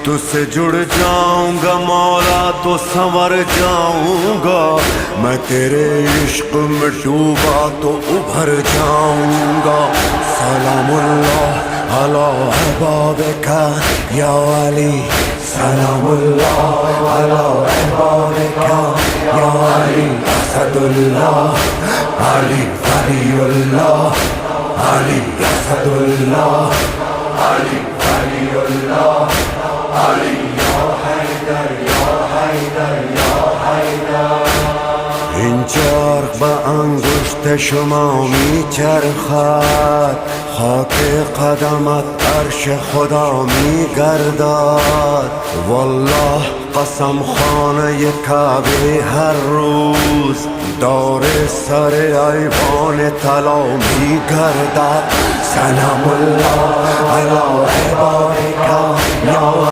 तुझसे जुड़ जाऊंगा मौला तो संवर जाऊंगा, मैं तेरे इश्क में डूबा तो उभर जाऊंगा। सलामुल्लाह अला अहबाबिका या अली, सलामुल्लाह अला अहबाबिका या अली। असदुल्लाह अली वलीउल्लाह, अली असदुल्लाह, अली वलीउल्लाह, अली या हैदर या हैदर या हैदर। این چرخ به انگشت شما میچرخد، خاک قدمت عرش خدا میگردد. والله قسم خانه کعبه هر روز دور سر ایوان طلا میگردد. سلام الله علی عبادک یا